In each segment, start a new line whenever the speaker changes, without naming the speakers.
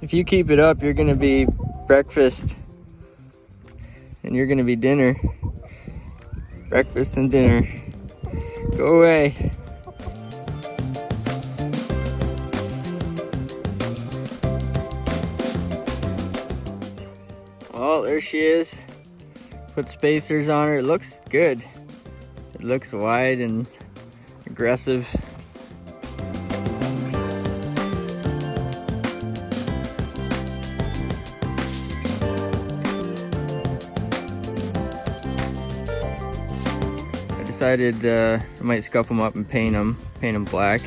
If you keep it up, you're gonna be breakfast and you're gonna be dinner. Breakfast and dinner. Go away. Well, there she is. Put spacers on her. It looks good. It looks wide and aggressive. I decided I might scuff them up and paint them black.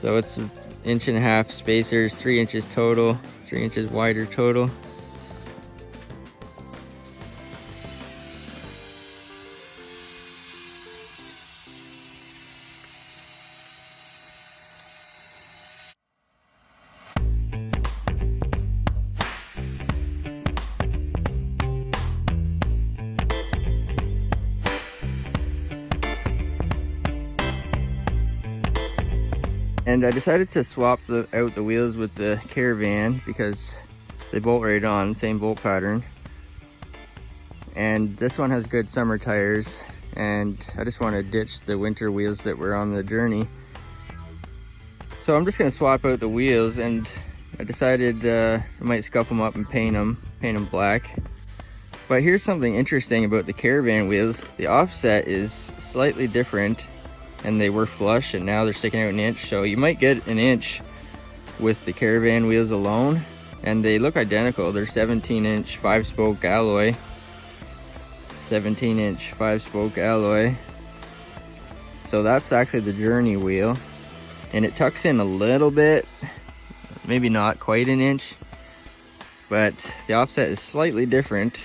So it's 1.5 inch spacers, 3 inches total, 3 inches wider total. And I decided to swap out the wheels with the Caravan because they bolt right on, same bolt pattern. And this one has good summer tires, and I just want to ditch the winter wheels that were on the Journey. So I'm just going to swap out the wheels, and I decided I might scuff them up and paint them black. But here's something interesting about the Caravan wheels. The offset is slightly different, and they were flush and now they're sticking out 1 inch, so you might get 1 inch with the Caravan wheels alone, and they look identical. They're 17-inch 5-spoke alloy, 17-inch 5-spoke alloy. So that's actually the Journey wheel, and it tucks in a little bit, maybe not quite 1 inch, but the offset is slightly different,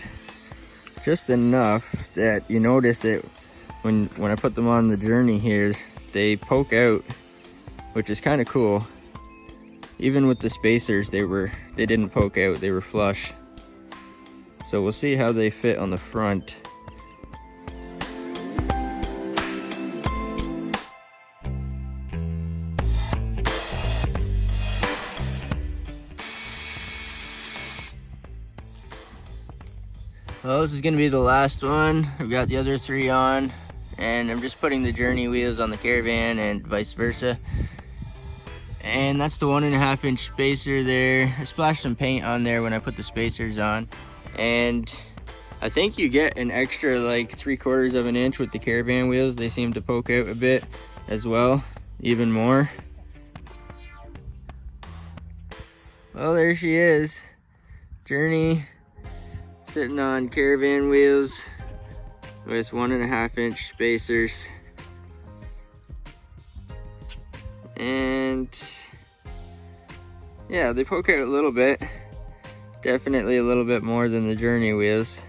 just enough that you notice it. When I put them on the Journey here, they poke out, which is kind of cool. Even with the spacers, they didn't poke out, they were flush. So we'll see how they fit on the front. Well, this is gonna be the last one. We've got the other 3 on, and I'm just putting the Journey wheels on the Caravan and vice versa. And that's the 1.5 inch spacer there. I splashed some paint on there when I put the spacers on, and I think you get an extra like 3/4 of an inch with the Caravan wheels. They seem to poke out a bit as well, even more. Well, there she is, Journey, sitting on Caravan wheels with 1.5 inch spacers. And yeah, they poke out a little bit, definitely a little bit more than the Journey wheels.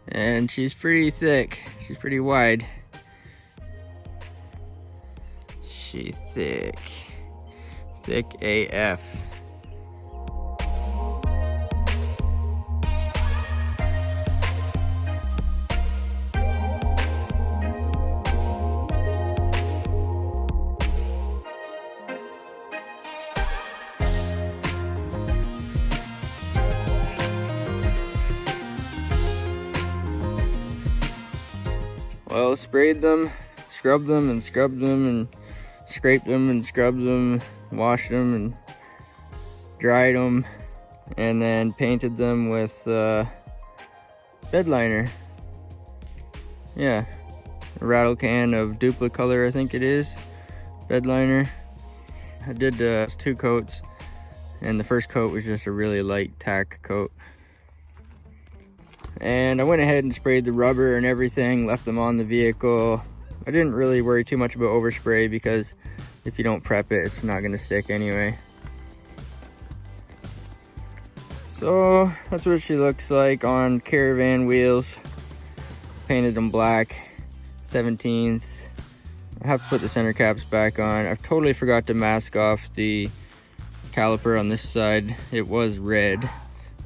And she's pretty thick, she's pretty wide. She's thick AF. Well, sprayed them, scrubbed them and scrubbed them, and scraped them and scrubbed them, washed them and dried them, and then painted them with bed liner. Yeah, a rattle can of Duplicolor, I think it is, bed liner. I did 2 coats, and the first coat was just a really light tack coat. And I went ahead and sprayed the rubber and everything, left them on the vehicle. I didn't really worry too much about overspray because if you don't prep it, it's not gonna stick anyway. So that's what she looks like on Caravan wheels. Painted them black. 17s. I have to put the center caps back on. I've totally forgot to mask off the caliper on this side. It was red.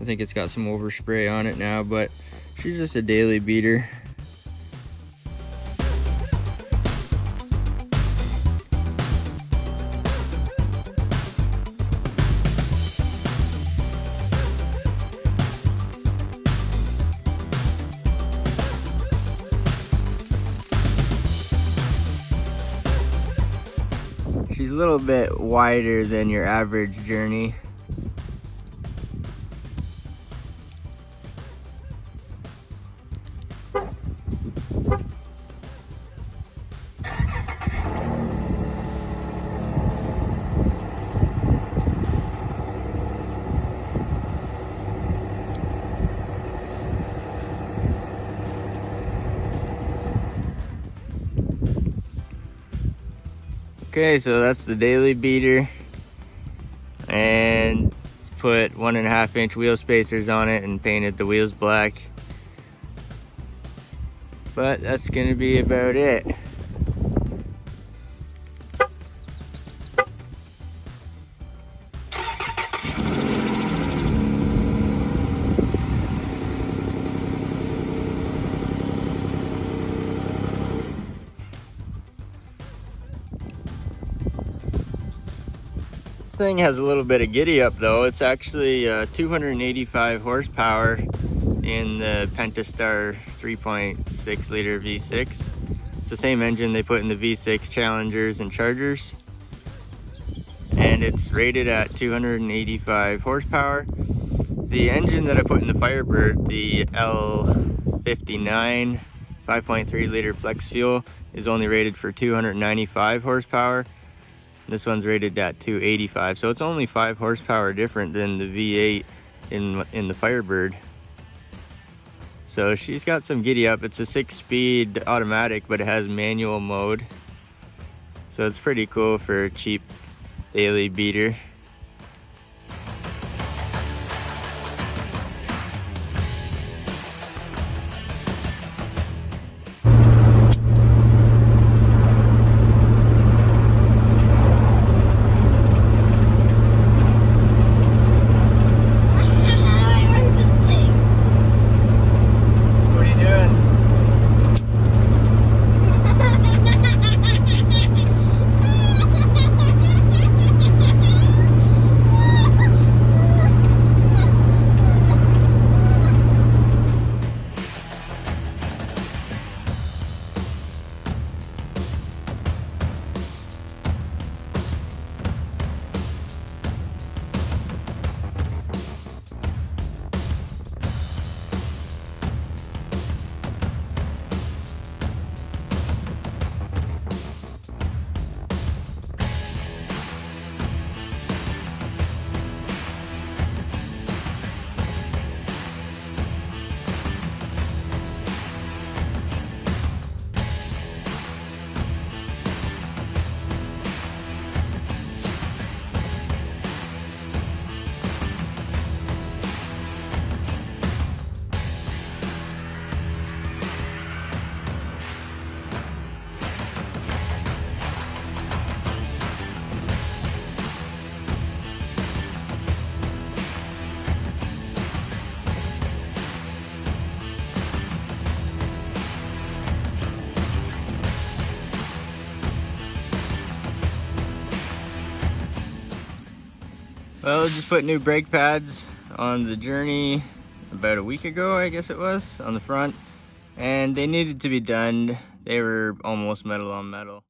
I think it's got some overspray on it now, but she's just a daily beater. She's a little bit wider than your average Journey. Okay, so that's the daily beater, and put 1.5 inch wheel spacers on it and painted the wheels black. But that's gonna be about it. This thing has a little bit of giddy up though. It's actually 285 horsepower in the Pentastar 3.6 liter V6. It's the same engine they put in the V6 Challengers and Chargers. And it's rated at 285 horsepower. The engine that I put in the Firebird, the L59 5.3 liter flex fuel, is only rated for 295 horsepower. This one's rated at 285, so it's only 5 horsepower different than the V8 in the Firebird. So she's got some giddy up. It's a 6-speed automatic, but it has manual mode. So it's pretty cool for a cheap daily beater. Well, I just put new brake pads on the Journey about a week ago, I guess it was, on the front, and they needed to be done. They were almost metal on metal.